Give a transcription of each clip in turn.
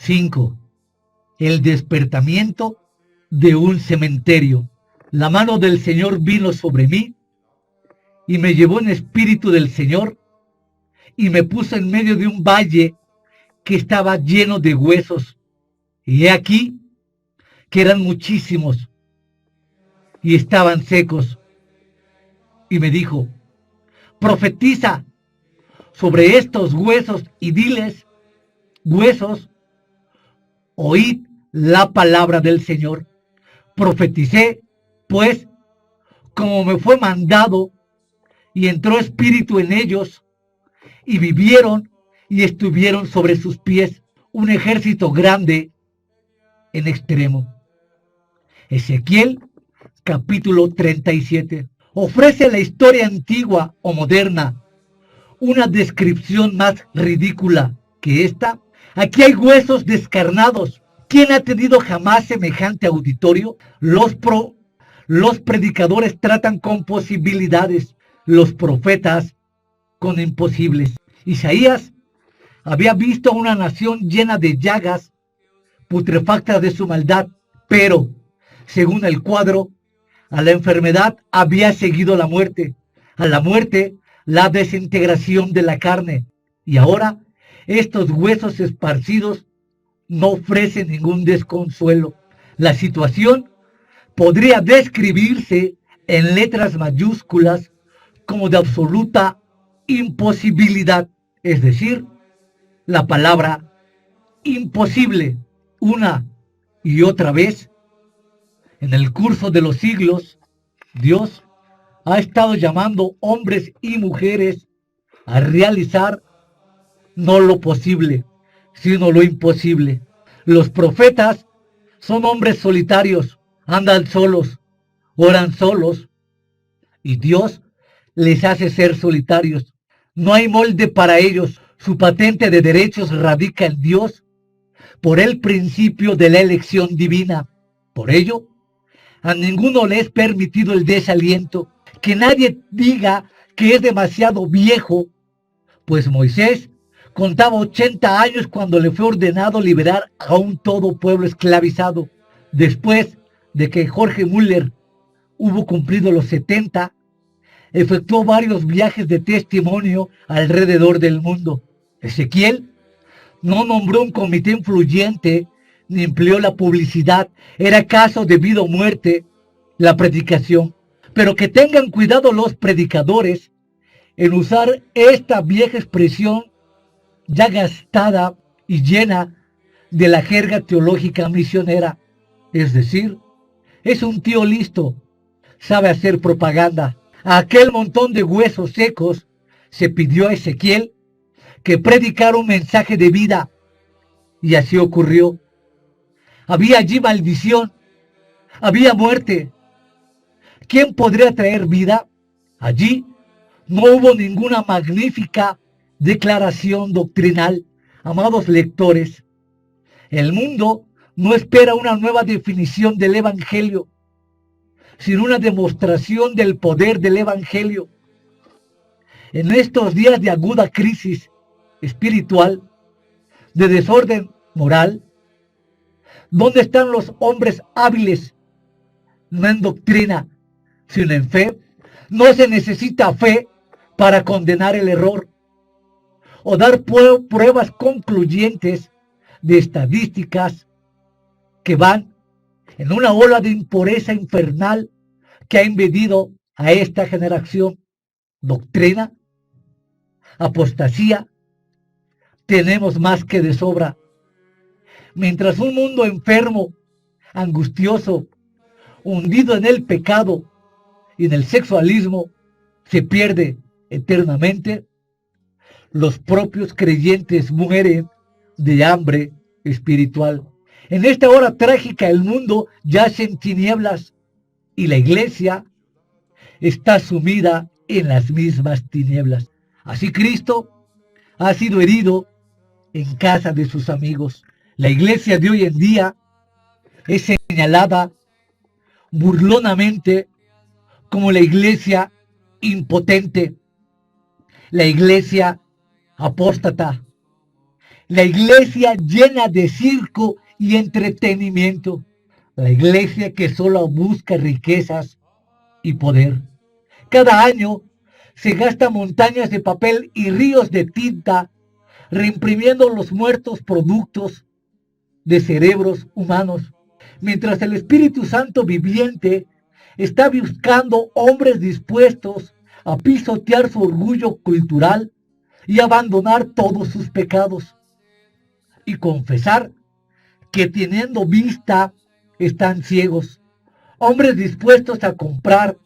5. El despertamiento de un cementerio. La mano del Señor vino sobre mí y me llevó en espíritu del Señor y me puso en medio de un valle que estaba lleno de huesos. Y he aquí que eran muchísimos y estaban secos. Y me dijo, profetiza sobre estos huesos y diles, huesos, oíd la palabra del Señor. Profeticé, pues, como me fue mandado, y entró espíritu en ellos, y vivieron y estuvieron sobre sus pies un ejército grande en extremo. Ezequiel, capítulo 37. Ofrece la historia antigua o moderna una descripción más ridícula que esta. Aquí hay huesos descarnados. ¿Quién ha tenido jamás semejante auditorio? Los predicadores tratan con posibilidades, los profetas con imposibles. Isaías había visto a una nación llena de llagas, putrefactas de su maldad, pero, según el cuadro, a la enfermedad había seguido la muerte, a la muerte la desintegración de la carne, y ahora estos huesos esparcidos no ofrecen ningún desconsuelo. La situación podría describirse en letras mayúsculas como de absoluta imposibilidad, es decir, la palabra imposible una y otra vez. En el curso de los siglos, Dios ha estado llamando hombres y mujeres a realizar no lo posible, sino lo imposible. Los profetas son hombres solitarios, andan solos, oran solos, y Dios les hace ser solitarios. No hay molde para ellos. Su patente de derechos radica en Dios por el principio de la elección divina. Por ello, a ninguno le es permitido el desaliento. Que nadie diga que es demasiado viejo, pues Moisés contaba 80 años cuando le fue ordenado liberar a un todo pueblo esclavizado. Después de que Jorge Müller hubo cumplido los 70, efectuó varios viajes de testimonio alrededor del mundo. Ezequiel no nombró un comité influyente ni empleó la publicidad. Era caso de vida o muerte la predicación. Pero que tengan cuidado los predicadores en usar esta vieja expresión ya gastada y llena de la jerga teológica misionera. Es decir, es un tío listo, sabe hacer propaganda. A aquel montón de huesos secos se pidió a Ezequiel que predicara un mensaje de vida, y así ocurrió. Había allí maldición, había muerte. ¿Quién podría traer vida? Allí no hubo ninguna magnífica declaración doctrinal. Amados lectores, el mundo no espera una nueva definición del Evangelio, sino una demostración del poder del Evangelio. En estos días de aguda crisis espiritual, de desorden moral, ¿dónde están los hombres hábiles? No en doctrina, sino en fe. No se necesita fe para condenar el error o dar pruebas concluyentes de estadísticas que van en una ola de impureza infernal que ha invadido a esta generación. Doctrina, apostasía, tenemos más que de sobra. Mientras un mundo enfermo, angustioso, hundido en el pecado y en el sexualismo, se pierde eternamente, los propios creyentes mueren de hambre espiritual. En esta hora trágica el mundo yace en tinieblas y la iglesia está sumida en las mismas tinieblas. Así Cristo ha sido herido en casa de sus amigos. La iglesia de hoy en día es señalada burlonamente como la iglesia impotente, la iglesia apóstata, La iglesia llena de circo y entretenimiento. La iglesia que solo busca riquezas y poder. Cada año se gasta montañas de papel y ríos de tinta reimprimiendo los muertos productos de cerebros humanos, mientras el Espíritu Santo viviente está buscando hombres dispuestos a pisotear su orgullo cultural y abandonar todos sus pecados y confesar que teniendo vista están ciegos, hombres dispuestos a comprar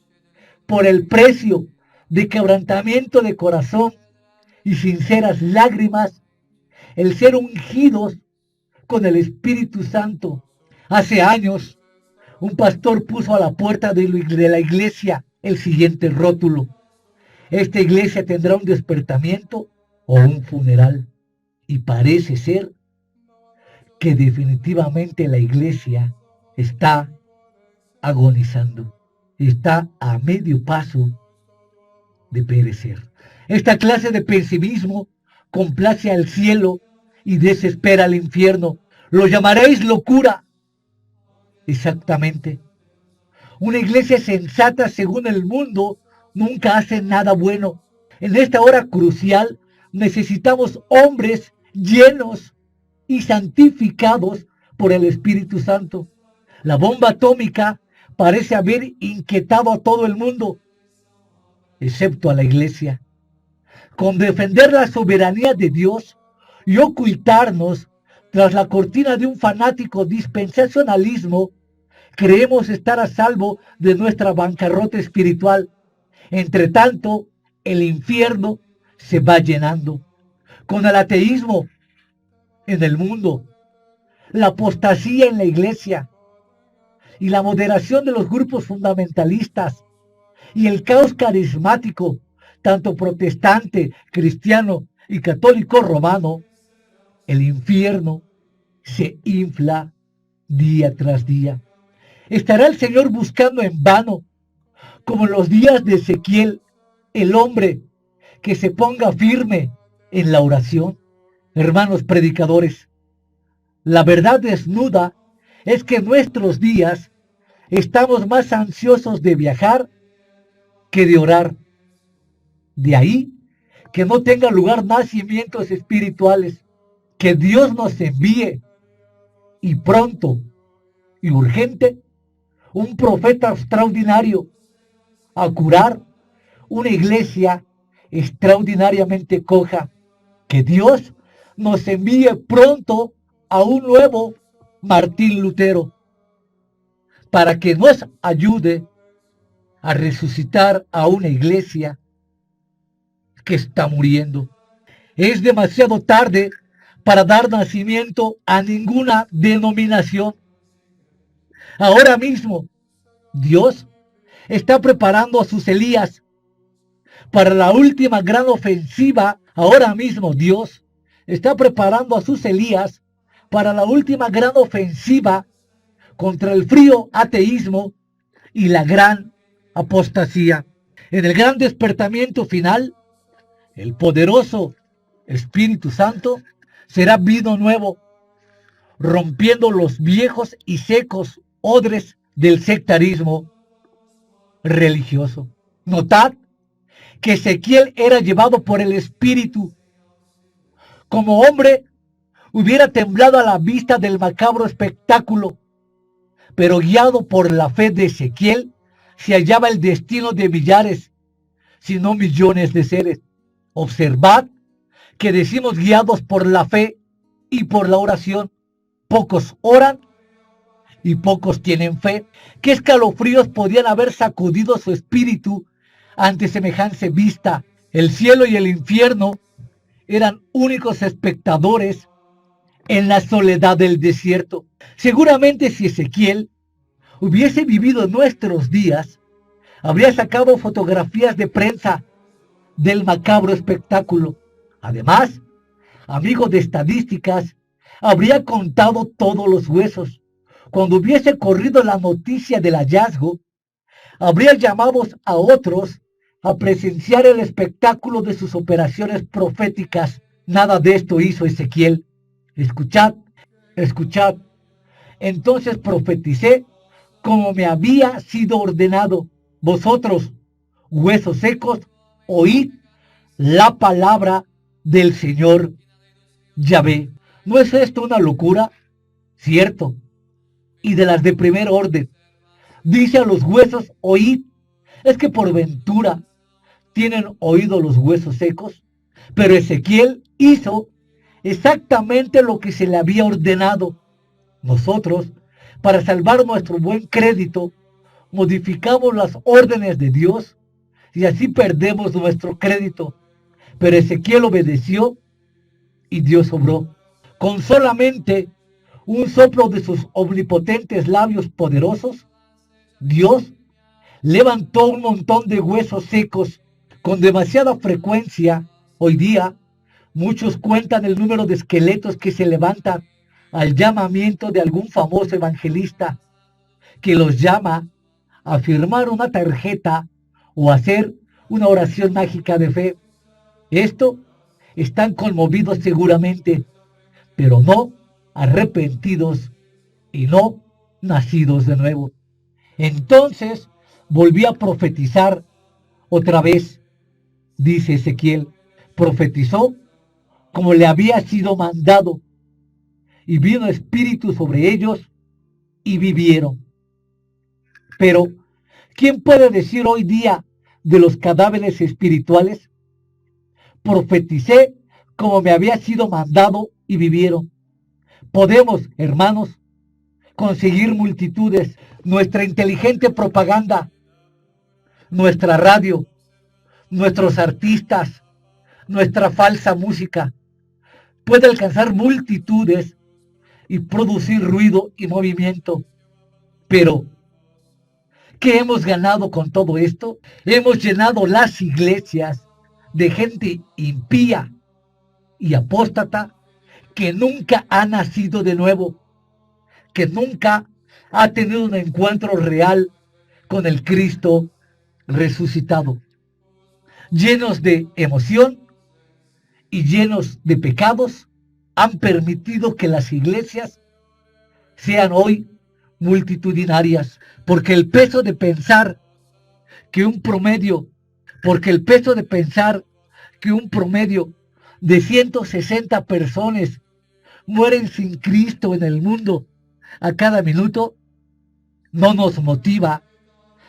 por el precio de quebrantamiento de corazón y sinceras lágrimas el ser ungidos con el Espíritu Santo. Hace años, un pastor puso a la puerta de la iglesia el siguiente rótulo: esta iglesia tendrá un despertamiento o un funeral. Y parece ser que definitivamente la iglesia está agonizando, está a medio paso de perecer. Esta clase de pesimismo complace al cielo y desespera al infierno. Lo llamaréis locura. Exactamente. Una iglesia sensata según el mundo nunca hace nada bueno. En esta hora crucial necesitamos hombres llenos y santificados por el Espíritu Santo. La bomba atómica parece haber inquietado a todo el mundo, excepto a la iglesia. Con defender la soberanía de Dios y ocultarnos tras la cortina de un fanático dispensacionalismo, creemos estar a salvo de nuestra bancarrota espiritual. Entre tanto, el infierno se va llenando. Con el ateísmo en el mundo, la apostasía en la iglesia y la moderación de los grupos fundamentalistas y el caos carismático, tanto protestante, cristiano y católico romano, el infierno se infla día tras día. ¿Estará el Señor buscando en vano, como en los días de Ezequiel, el hombre que se ponga firme en la oración? Hermanos predicadores, la verdad desnuda es que en nuestros días estamos más ansiosos de viajar que de orar. De ahí que no tenga lugar nacimientos espirituales. Que Dios nos envíe, y pronto y urgente, un profeta extraordinario a curar una iglesia extraordinariamente coja. Que Dios nos envíe pronto a un nuevo Martín Lutero para que nos ayude a resucitar a una iglesia que está muriendo. Es demasiado tarde para dar nacimiento a ninguna denominación. Ahora mismo, Dios está preparando a sus Elías para la última gran ofensiva. Ahora mismo, Dios está preparando a sus Elías para la última gran ofensiva contra el frío ateísmo y la gran apostasía. En el gran despertamiento final, el poderoso Espíritu Santo será vino nuevo, rompiendo los viejos y secos odres del sectarismo religioso. Notad que Ezequiel era llevado por el Espíritu. Como hombre, hubiera temblado a la vista del macabro espectáculo, pero guiado por la fe de Ezequiel, se hallaba el destino de millares, si no millones de seres. Observad que decimos guiados por la fe y por la oración. Pocos oran y pocos tienen fe. ¿Qué escalofríos podían haber sacudido su espíritu ante semejante vista? El cielo y el infierno eran únicos espectadores en la soledad del desierto. Seguramente si Ezequiel hubiese vivido en nuestros días, habría sacado fotografías de prensa del macabro espectáculo. Además, amigo de estadísticas, habría contado todos los huesos. Cuando hubiese corrido la noticia del hallazgo, habría llamado a otros a presenciar el espectáculo de sus operaciones proféticas. Nada de esto hizo Ezequiel. Escuchad, escuchad. Entonces profeticé como me había sido ordenado. Vosotros, huesos secos, oíd la palabra del Señor Yahvé. ¿No es esto una locura? Cierto. Y de las de primer orden. Dice a los huesos, oíd. Es que por ventura tienen oído los huesos secos. Pero Ezequiel hizo exactamente lo que se le había ordenado. Nosotros, para salvar nuestro buen crédito, modificamos las órdenes de Dios y así perdemos nuestro crédito. Pero Ezequiel obedeció y Dios obró. Con solamente un soplo de sus omnipotentes labios poderosos, Dios levantó un montón de huesos secos con demasiada frecuencia. Hoy día, muchos cuentan el número de esqueletos que se levantan al llamamiento de algún famoso evangelista que los llama a firmar una tarjeta o hacer una oración mágica de fe. Esto están conmovidos seguramente, pero no arrepentidos y no nacidos de nuevo. Entonces volví a profetizar otra vez, dice Ezequiel. Profetizó como le había sido mandado, y vino espíritu sobre ellos y vivieron. Pero, ¿quién puede decir hoy día de los cadáveres espirituales? Profeticé como me había sido mandado y vivieron. Podemos, hermanos, conseguir multitudes. Nuestra inteligente propaganda, nuestra radio, nuestros artistas, nuestra falsa música, puede alcanzar multitudes y producir ruido y movimiento. Pero, ¿qué hemos ganado con todo esto? Hemos llenado las iglesias de gente impía y apóstata que nunca ha nacido de nuevo, que nunca ha tenido un encuentro real con el Cristo resucitado. Llenos de emoción y llenos de pecados, han permitido que las iglesias sean hoy multitudinarias, porque el peso de pensar que un promedio, porque el peso de pensar que un promedio de 160 personas mueren sin Cristo en el mundo a cada minuto, no nos motiva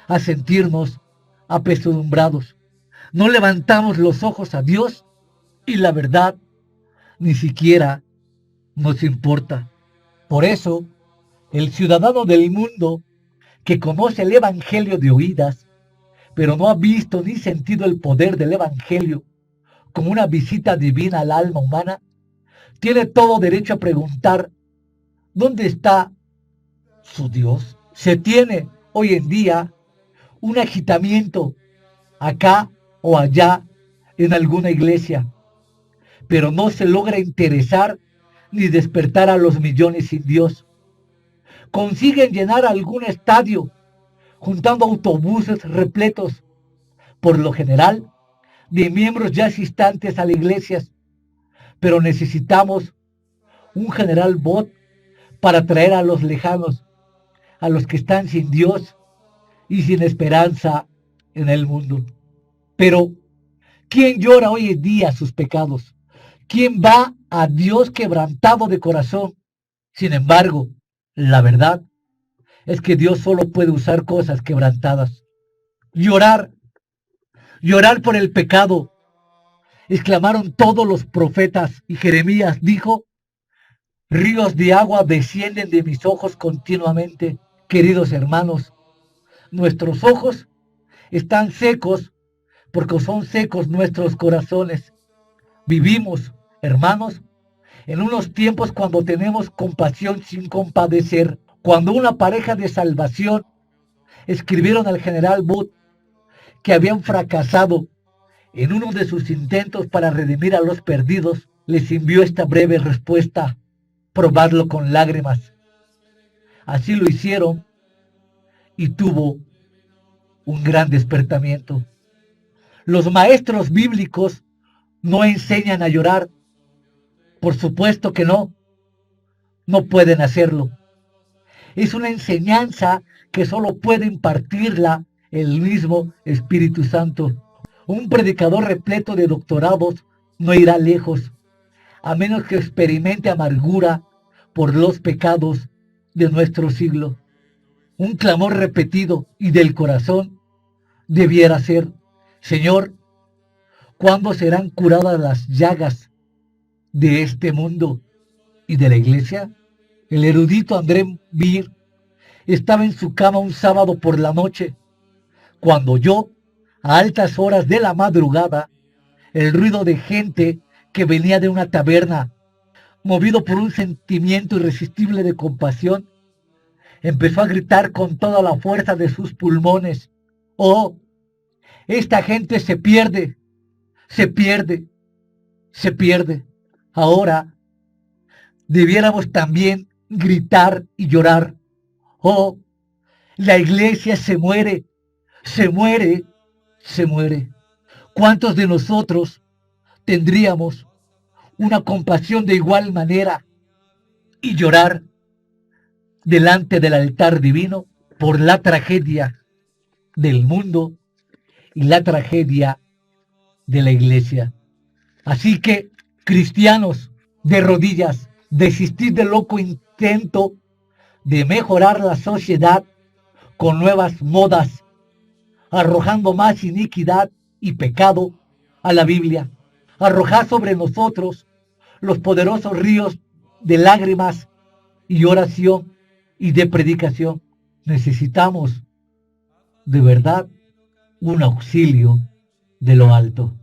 a sentirnos apesadumbrados. No levantamos los ojos a Dios y la verdad ni siquiera nos importa. Por eso, el ciudadano del mundo que conoce el Evangelio de oídas, pero no ha visto ni sentido el poder del Evangelio como una visita divina al alma humana, tiene todo derecho a preguntar, ¿dónde está su Dios? Se tiene hoy en día un agitamiento acá o allá en alguna iglesia, pero no se logra interesar ni despertar a los millones sin Dios. Consiguen llenar algún estadio juntando autobuses repletos, por lo general, de miembros ya asistentes a las iglesias, pero necesitamos un general bot para traer a los lejanos, a los que están sin Dios y sin esperanza en el mundo. Pero, ¿quién llora hoy en día sus pecados? ¿Quién va a Dios quebrantado de corazón? Sin embargo, la verdad es que Dios solo puede usar cosas quebrantadas. Llorar, llorar por el pecado, exclamaron todos los profetas, y Jeremías dijo, ríos de agua descienden de mis ojos continuamente. Queridos hermanos, nuestros ojos están secos porque son secos nuestros corazones. Vivimos, hermanos, en unos tiempos cuando tenemos compasión sin compadecer, cuando una pareja de salvación escribieron al general Booth que habían fracasado en uno de sus intentos para redimir a los perdidos, les envió esta breve respuesta, probadlo con lágrimas. Así lo hicieron y tuvo un gran despertamiento. Los maestros bíblicos no enseñan a llorar, por supuesto que no. no pueden hacerlo. Es una enseñanza que solo puede impartirla el mismo Espíritu Santo. Un predicador repleto de doctorados no irá lejos, a menos que experimente amargura por los pecados de nuestro siglo. Un clamor repetido y del corazón debiera ser: Señor, ¿cuándo serán curadas las llagas de este mundo y de la iglesia? El erudito André Bir estaba en su cama un sábado por la noche, cuando oyó, a altas horas de la madrugada, el ruido de gente que venía de una taberna. Movido por un sentimiento irresistible de compasión, empezó a gritar con toda la fuerza de sus pulmones: ¡Oh! Esta gente se pierde, se pierde, se pierde. Ahora debiéramos también gritar y llorar: ¡Oh! La iglesia se muere, se muere, se muere. ¿Cuántos de nosotros tendríamos una compasión de igual manera y llorar delante del altar divino por la tragedia del mundo y la tragedia de la iglesia? Así que, cristianos, de rodillas, desistid del loco intento de mejorar la sociedad con nuevas modas, arrojando más iniquidad y pecado a la Biblia. Arrojad sobre nosotros los poderosos ríos de lágrimas y oración y de predicación. Necesitamos de verdad un auxilio de lo alto.